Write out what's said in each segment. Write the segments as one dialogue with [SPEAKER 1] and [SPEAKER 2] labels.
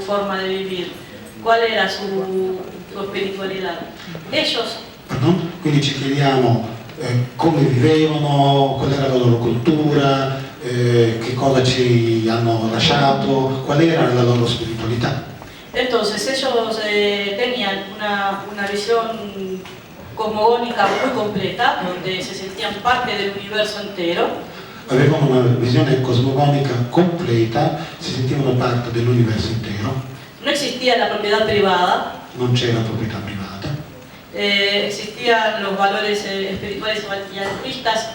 [SPEAKER 1] forma de vivir? ¿Cuál era su espiritualidad? Ellos.
[SPEAKER 2] Quindi ci chiediamo come vivevano, qual era la loro cultura, che cosa ci hanno lasciato, qual era la loro spiritualità.
[SPEAKER 1] Entonces ellos tenían una visión cosmogónica muy completa, donde se sentían parte del universo entero.
[SPEAKER 2] Avevano una visione cosmogonica completa, si sentivano parte dell'universo intero.
[SPEAKER 1] No existía la propiedad privada.
[SPEAKER 2] Non c'era proprietà privata.
[SPEAKER 1] Existían los valores espirituales y altruistas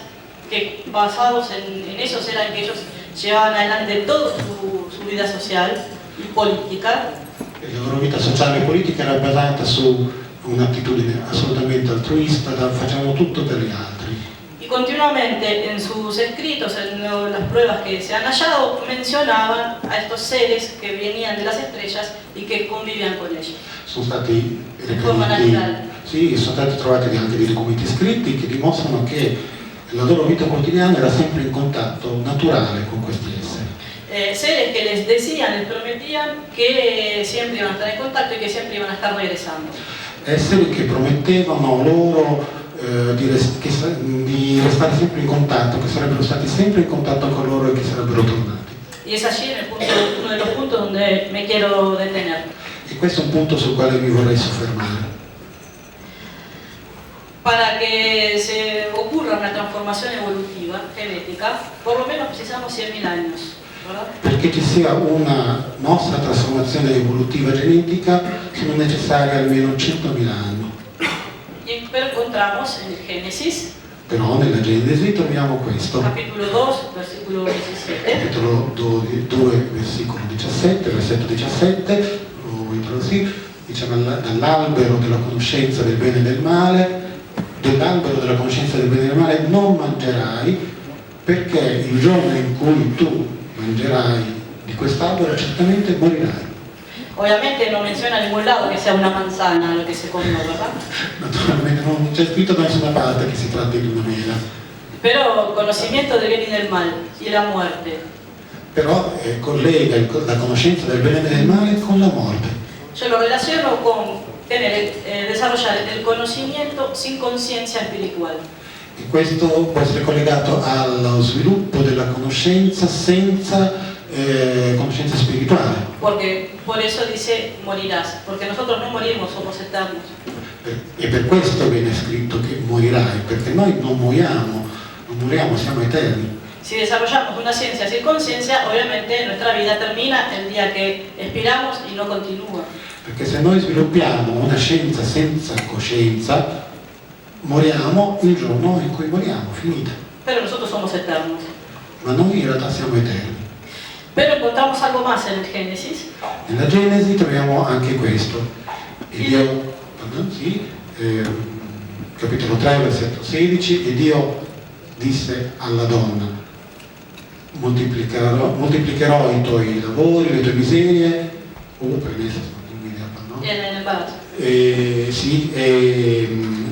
[SPEAKER 1] que basados en esos eran que ellos llevaban adelante toda su vida social y política.
[SPEAKER 2] La loro vita sociale e politica era basata su un'attitudine assolutamente altruista, facciamo tutto per gli altri.
[SPEAKER 1] Y continuamente en sus escritos, en las pruebas que se han hallado, mencionaban a estos seres que venían de las estrellas y que convivían con ellos.
[SPEAKER 2] Sono stati
[SPEAKER 1] forma naturale.
[SPEAKER 2] Sì, sono stati trovati anche dei documenti scritti che dimostrano che la loro vita quotidiana era sempre in contatto naturale con questi esseri.
[SPEAKER 1] Seres que les decían, les prometían que siempre iban a estar en contacto y que siempre iban a estar regresando.
[SPEAKER 2] Esseri che promettevano loro di restare sempre in contatto, che sarebbero stati sempre in contatto con loro e che sarebbero tornati.
[SPEAKER 1] Y es allí uno de los puntos donde me quiero detener.
[SPEAKER 2] E questo è un punto sul quale mi vorrei soffermare.
[SPEAKER 1] Para que se ocurra una transformación evolutiva, genética, por lo menos precisamos 100.000 años, ¿verdad?
[SPEAKER 2] Perché ci sia una nostra trasformazione evolutiva genetica sono necessari almeno 100.000 anni.
[SPEAKER 1] Pero encontramos en Génesis,
[SPEAKER 2] Però nella Genesi troviamo questo.
[SPEAKER 1] capítulo 2, versículo 17.
[SPEAKER 2] Capitolo 2, versicolo 17, versetto 17, diciamo dall'albero della conoscenza del bene e del male, dell'albero della conoscenza del bene e del male non mangerai, perché il giorno in cui tu mangerai di quest'albero certamente morirai.
[SPEAKER 1] Obviamente no menciona en ningún lado que sea una manzana lo que se comió, ¿verdad?
[SPEAKER 2] Naturalmente non c'è scritto da nessuna parte che si tratti di una mela.
[SPEAKER 1] Pero conocimiento del bien y del mal y la muerte.
[SPEAKER 2] Però collega la conoscenza del bene e del male con la morte.
[SPEAKER 1] Yo lo relaciono con desarrollar el conocimiento sin conciencia espiritual.
[SPEAKER 2] E questo può essere collegato allo sviluppo della conoscenza senza conoscenza spirituale.
[SPEAKER 1] Porque por eso dice morirás, porque nosotros no morimos, somos eternos.
[SPEAKER 2] E per questo viene scritto che morirai, perché noi non moriamo, siamo eterni.
[SPEAKER 1] Si desarrollamos una ciencia sin conciencia, obviamente nuestra vida termina el día que expiramos y no continúa.
[SPEAKER 2] Perché se noi sviluppiamo una scienza senza coscienza, moriamo il giorno in cui moriamo, finita.
[SPEAKER 1] Pero nosotros somos eternos.
[SPEAKER 2] Ma noi in realtà siamo eterni.
[SPEAKER 1] Pero encontramos algo más en el Génesis.
[SPEAKER 2] Nella Genesi troviamo anche questo. Capitolo 3, versetto 16, e Dio disse alla donna: moltiplicherò i tuoi lavori, le tue miserie,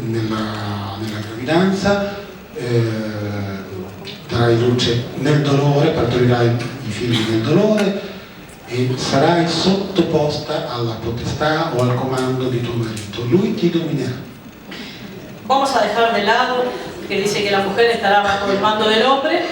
[SPEAKER 2] nella gravidanza, darai luce nel dolore, partorirai i figli nel dolore e sarai sottoposta alla potestà o al comando di tuo marito, lui ti dominerà.
[SPEAKER 1] Vamos a dejar de lado que dice que la mujer estará bajo el mando del hombre.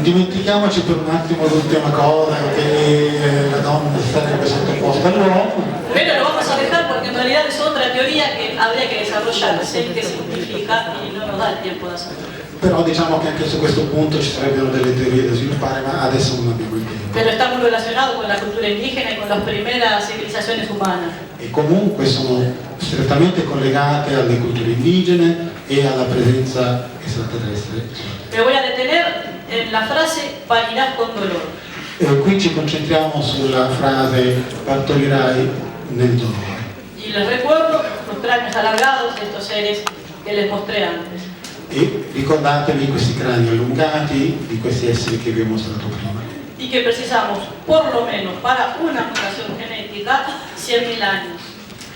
[SPEAKER 2] Dimentichiamoci per un attimo l'ultima cosa, che la donna sarebbe sottoposta all'uomo.
[SPEAKER 1] Pero lo vamos a dejar porque en realidad es otra teoría que habría que desarrollarse, que significa y no nos da el tiempo de hacerlo.
[SPEAKER 2] Però diciamo che anche su questo punto ci sarebbero delle teorie da sviluppare, ma adesso non abbiamo il tempo.
[SPEAKER 1] Pero está muy relacionado con la cultura indígena y con las primeras civilizaciones humanas.
[SPEAKER 2] E comunque sono strettamente collegate alle culture indigene e alla presenza extraterrestre.
[SPEAKER 1] Me voy a detener en la frase parirás con dolor.
[SPEAKER 2] Qui ci concentriamo sulla frase partorirai nel dolore.
[SPEAKER 1] Y les recuerdo los cráneos alargados de estos seres que les mostré antes.
[SPEAKER 2] E ricordatevi questi crani allungati di questi esseri che vi ho mostrato prima.
[SPEAKER 1] Y que precisamos, por lo menos para una mutación genética, 100.000 años.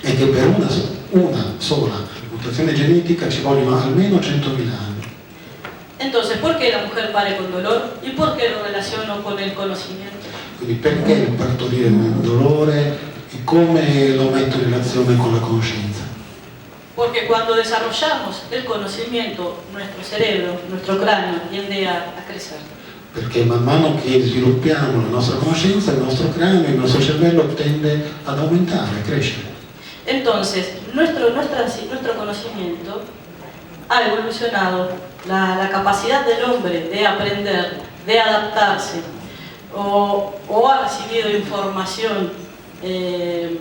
[SPEAKER 2] E che per una sola mutazione genetica ci vogliono almeno 100.000 anni.
[SPEAKER 1] Entonces, ¿por qué la mujer pare con dolor? ¿Y por qué lo relaciono con el conocimiento?
[SPEAKER 2] Quindi perché il partorire nel dolore e come lo metto in relazione con la conoscenza?
[SPEAKER 1] Porque cuando desarrollamos el conocimiento, nuestro cerebro, nuestro cráneo tiende a crecer.
[SPEAKER 2] Perché man mano che sviluppiamo la nostra conoscenza, il nostro cranio, il nostro cervello tende ad aumentare, a crescere.
[SPEAKER 1] Entonces, nuestro conocimiento ha evolucionado la capacidad del hombre de aprender, de adaptarse, o ha recibido información de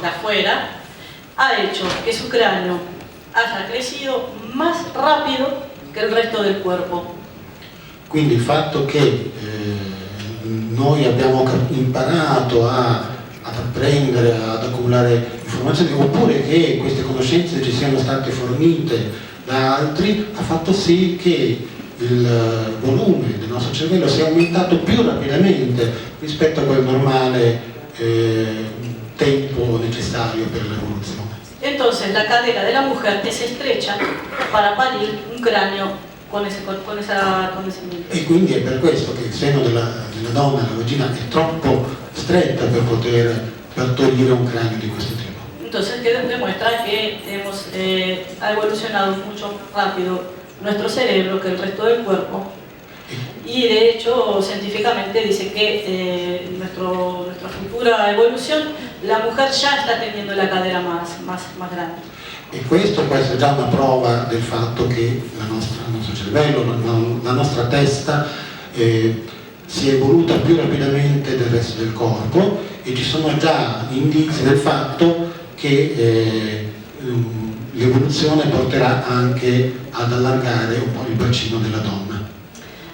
[SPEAKER 1] afuera, ha hecho que su cráneo haya crecido más rápido que el resto del cuerpo.
[SPEAKER 2] Quindi il fatto che noi abbiamo imparato ad apprendere, ad accumulare informazioni, oppure che queste conoscenze ci siano state fornite da altri, ha fatto sì che il volume del nostro cervello sia aumentato più rapidamente rispetto a quel normale tempo necessario per l'evoluzione.
[SPEAKER 1] Entonces la cadera de la mujer es estrecha para parir un cráneo con ese conocimiento.
[SPEAKER 2] E quindi è per questo che il seno della donna, la vagina, è troppo stretta per poter partorire un cranio di questo tipo.
[SPEAKER 1] Entonces, que demuestra que ha evolucionado mucho rápido nuestro cerebro que el resto del cuerpo. Y de hecho, científicamente dice que nuestra futura evolución, la mujer ya está teniendo la cadera más grande.
[SPEAKER 2] E questo può essere già una prova del fatto che il nostro cervello, la nostra testa si è evoluta più rapidamente del resto del corpo, e ci sono già indizi del fatto che l'evoluzione porterà anche ad allargare un po' il bacino della donna.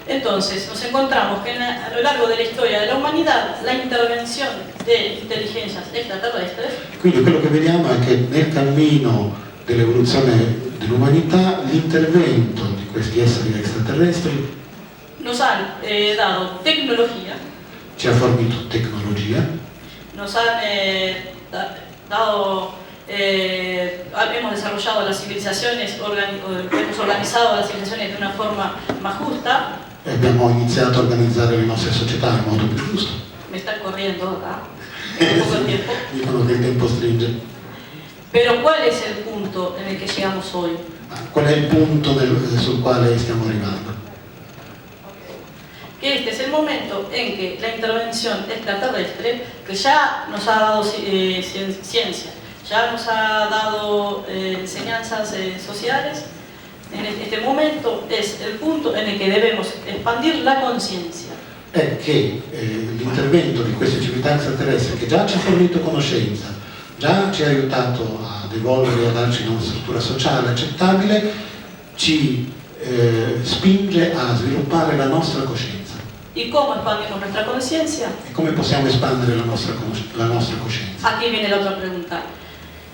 [SPEAKER 1] Entonces nos encontramos que a lo largo de la historia de la humanidad la intervención de inteligencias extraterrestres.
[SPEAKER 2] Quindi quello che vediamo è che nel cammino dell'evoluzione dell'umanità l'intervento di questi esseri extraterrestri
[SPEAKER 1] nos han dado tecnología,
[SPEAKER 2] ci ha fornito tecnologia,
[SPEAKER 1] nos han hemos desarrollado las civilizaciones, hemos organizado las civilizaciones de una forma más justa.
[SPEAKER 2] e abbiamo iniziato a organizzare le nostre società in modo più giusto.
[SPEAKER 1] Me está corriendo acá, un poco de tiempo.
[SPEAKER 2] Dicono che il tempo stringe.
[SPEAKER 1] Pero ¿cuál es el punto en el que llegamos hoy?
[SPEAKER 2] Qual è il punto sul quale stiamo arrivando?
[SPEAKER 1] Que este es el momento en que la intervención extraterrestre, que ya nos ha dado ciencia, ya nos ha dado enseñanzas sociales, en este momento es el punto en el que debemos expandir la conciencia.
[SPEAKER 2] È che l'intervento di queste civiltà extraterrestri, che già ci ha fornito conoscenza, già ci ha aiutato ad evolvere e a darci una struttura sociale accettabile, ci spinge a sviluppare la nostra coscienza.
[SPEAKER 1] ¿Y cómo expandimos nuestra conciencia?
[SPEAKER 2] E come possiamo espandere la nostra coscienza?
[SPEAKER 1] Aquí viene la otra pregunta.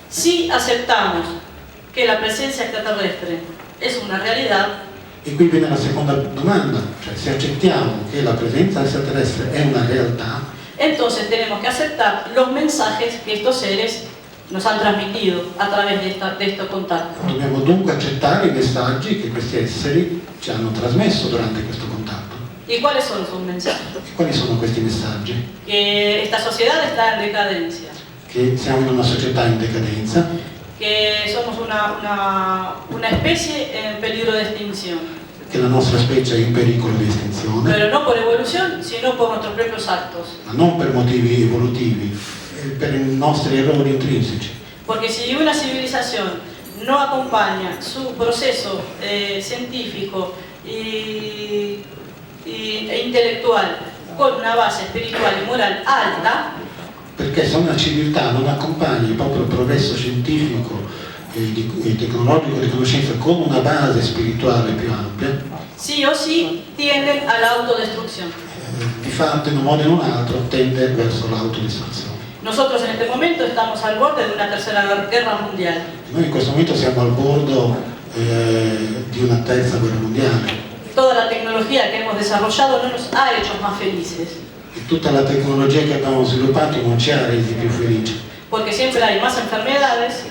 [SPEAKER 1] Si aceptamos que la presencia extraterrestre es una realidad,
[SPEAKER 2] E qui viene la seconda domanda, cioè se accettiamo che la presenza extraterrestre è una realtà,
[SPEAKER 1] entonces tenemos que aceptar los mensajes que estos seres nos han transmitido a través de estos contactos.
[SPEAKER 2] dobbiamo dunque accettare i messaggi che questi esseri ci hanno trasmesso durante questo contatto.
[SPEAKER 1] ¿Y cuáles son esos mensajes?
[SPEAKER 2] E quali sono questi messaggi?
[SPEAKER 1] Que esta sociedad está en decadencia,
[SPEAKER 2] Che siamo in una società in decadenza,
[SPEAKER 1] que somos una especie en peligro de extinción,
[SPEAKER 2] che la nostra specie è in pericolo di estinzione,
[SPEAKER 1] pero no por evolución, sino por nuestros propios actos.
[SPEAKER 2] ma non per motivi evolutivi, per i nostri errori intrinseci.
[SPEAKER 1] Porque si una civilización no acompaña su proceso científico e intelectual con una base spiritual y moral alta,
[SPEAKER 2] Perché se una civiltà non accompagna il proprio progresso scientifico e tecnologico di conoscenza con una base spirituale più ampia,
[SPEAKER 1] sí o sí tienden a la autodestrucción.
[SPEAKER 2] di fatto in un modo o in un altro tende verso l'autodistruzione.
[SPEAKER 1] Nosotros en este momento estamos al borde de una tercera guerra mundial.
[SPEAKER 2] Noi in questo momento siamo al bordo di una terza guerra mondiale.
[SPEAKER 1] Toda la tecnología que hemos desarrollado no nos ha hecho más felices,
[SPEAKER 2] E tutta la tecnologia che abbiamo sviluppato non ci ha resi più felici,
[SPEAKER 1] porque siempre hay más enfermedades,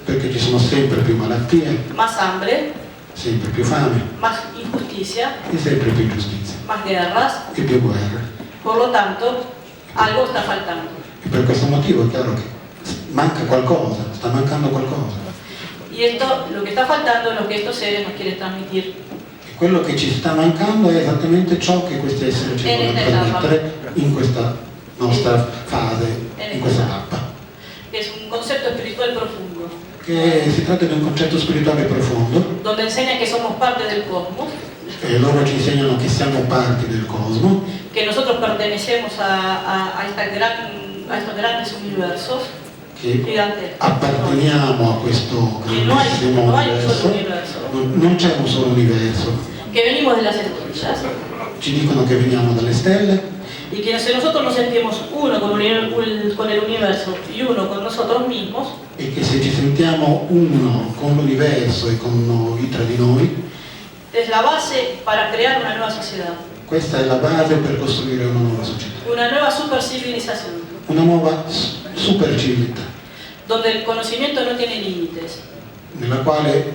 [SPEAKER 2] perché ci sono sempre più malattie,
[SPEAKER 1] más hambre,
[SPEAKER 2] sempre più fame
[SPEAKER 1] más injusticia,
[SPEAKER 2] e sempre più ingiustizia
[SPEAKER 1] más guerras.
[SPEAKER 2] e più guerre.
[SPEAKER 1] Por lo tanto, algo está faltando.
[SPEAKER 2] E per questo motivo è chiaro che manca qualcosa, sta mancando qualcosa.
[SPEAKER 1] Y esto, lo que está faltando es lo que estos seres nos quieren transmitir.
[SPEAKER 2] E quello che ci sta mancando è esattamente ciò che questi esseri ci vogliono trasmettere in questa nostra fase, in questa tappa.
[SPEAKER 1] Es un concepto espiritual profundo,
[SPEAKER 2] Che si tratta di un concetto spirituale profondo,
[SPEAKER 1] donde enseña que somos parte del cosmos,
[SPEAKER 2] e loro ci insegnano che siamo parte del cosmo,
[SPEAKER 1] que nosotros pertenecemos a estos grandes universos
[SPEAKER 2] che
[SPEAKER 1] gigantes.
[SPEAKER 2] apparteniamo a questo
[SPEAKER 1] Que no hay
[SPEAKER 2] grandissimo
[SPEAKER 1] un solo
[SPEAKER 2] universo.
[SPEAKER 1] universo,
[SPEAKER 2] Non c'è un solo universo.
[SPEAKER 1] que venimos de las estrellas
[SPEAKER 2] Ci dicono che veniamo dalle stelle
[SPEAKER 1] y que si nosotros nos sentimos uno con el universo y uno con nosotros mismos,
[SPEAKER 2] e che se ci sentiamo uno con l'universo e con noi, tra di noi,
[SPEAKER 1] es la base para crear una nueva sociedad,
[SPEAKER 2] questa è la base per costruire una nuova società,
[SPEAKER 1] una nueva supercivilización,
[SPEAKER 2] una nuova super civiltà,
[SPEAKER 1] donde el conocimiento no tiene límites,
[SPEAKER 2] nella quale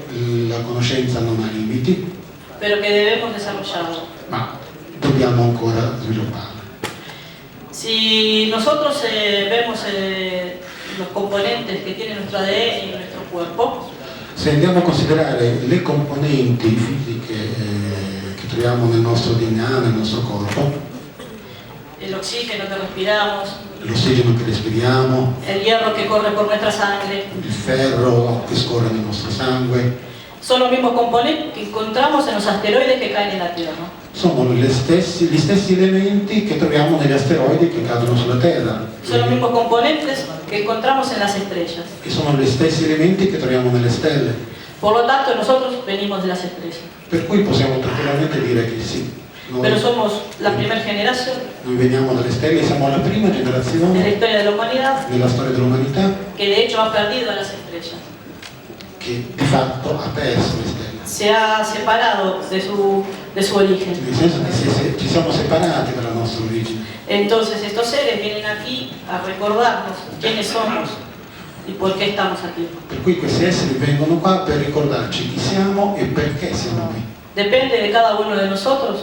[SPEAKER 2] la conoscenza non ha limiti,
[SPEAKER 1] pero que debemos desarrollarlo.
[SPEAKER 2] ma dobbiamo ancora svilupparla.
[SPEAKER 1] Si nosotros vemos los componentes que tiene nuestro ADN y nuestro cuerpo,
[SPEAKER 2] Se andiamo a considerare le componenti fisiche che troviamo nel nostro DNA, nel nostro corpo,
[SPEAKER 1] el oxígeno que respiramos,
[SPEAKER 2] l'ossigeno che respiriamo,
[SPEAKER 1] el hierro que corre por nuestra sangre,
[SPEAKER 2] il ferro che scorre nel nostro sangue,
[SPEAKER 1] son los mismos componentes que encontramos en los asteroides que caen en la Tierra.
[SPEAKER 2] sono gli stessi elementi che troviamo negli asteroidi che cadono sulla Terra,
[SPEAKER 1] Son los mismos componentes que encontramos en las estrellas.
[SPEAKER 2] e sono gli stessi elementi che troviamo nelle stelle.
[SPEAKER 1] Por lo tanto, nosotros venimos de las estrellas.
[SPEAKER 2] Per cui possiamo tranquillamente dire che sì,
[SPEAKER 1] Pero
[SPEAKER 2] noi
[SPEAKER 1] somos la primera generación
[SPEAKER 2] veniamo dalle stelle, siamo la prima
[SPEAKER 1] de la
[SPEAKER 2] generazione
[SPEAKER 1] historia de la humanidad
[SPEAKER 2] nella storia dell'umanità
[SPEAKER 1] que de hecho ha perdido a las estrellas.
[SPEAKER 2] che di fatto ha perso le stelle.
[SPEAKER 1] Se ha separado de su origen.
[SPEAKER 2] Nel senso che ci siamo separati dalla nostra origine.
[SPEAKER 1] Entonces estos seres vienen aquí a recordarnos quiénes somos y por qué estamos aquí.
[SPEAKER 2] Per cui questi esseri vengono qua per ricordarci chi siamo e perché siamo qui.
[SPEAKER 1] Depende de cada uno de nosotros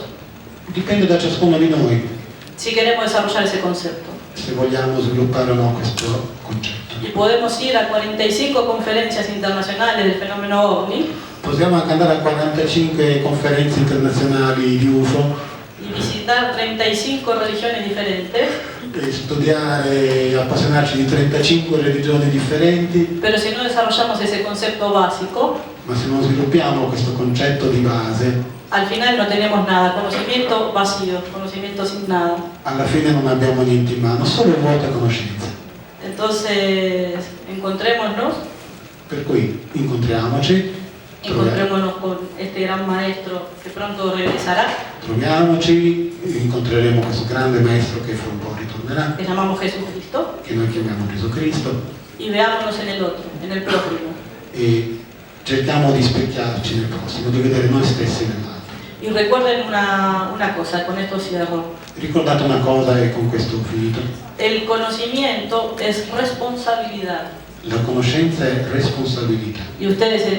[SPEAKER 2] Dipende da ciascuno di noi
[SPEAKER 1] si queremos desarrollar ese concepto.
[SPEAKER 2] se vogliamo sviluppare o no questo concetto.
[SPEAKER 1] Y podemos ir a 45 conferencias internacionales del fenómeno OVNI
[SPEAKER 2] Possiamo anche andare a 45 conferenze internazionali di UFO
[SPEAKER 1] y visitar 35 religiones diferentes,
[SPEAKER 2] e studiare e appassionarci di 35 religioni differenti,
[SPEAKER 1] pero si no desarrollamos ese concepto básico,
[SPEAKER 2] ma se non sviluppiamo questo concetto di base,
[SPEAKER 1] al final no tenemos nada, conocimiento vacío, conocimiento sin nada.
[SPEAKER 2] alla fine non abbiamo niente in mano, solo vuota conoscenza.
[SPEAKER 1] Entonces, encontrémonos,
[SPEAKER 2] Per cui incontriamoci,
[SPEAKER 1] encontrémonos con este gran maestro que pronto regresará,
[SPEAKER 2] troviamoci, incontreremo questo grande maestro che fra un po' ritornerà,
[SPEAKER 1] que llamamos Jesucristo,
[SPEAKER 2] che noi chiamiamo Gesù Cristo,
[SPEAKER 1] y veámonos en el otro, en el prójimo.
[SPEAKER 2] e cerchiamo di specchiarci nel prossimo, di vedere noi stessi nell'altro.
[SPEAKER 1] Y recuerden una cosa, con esto cierro.
[SPEAKER 2] Ricordate una cosa e con questo ho finito.
[SPEAKER 1] El conocimiento es responsabilidad
[SPEAKER 2] La conoscenza è responsabilità.
[SPEAKER 1] y ustedes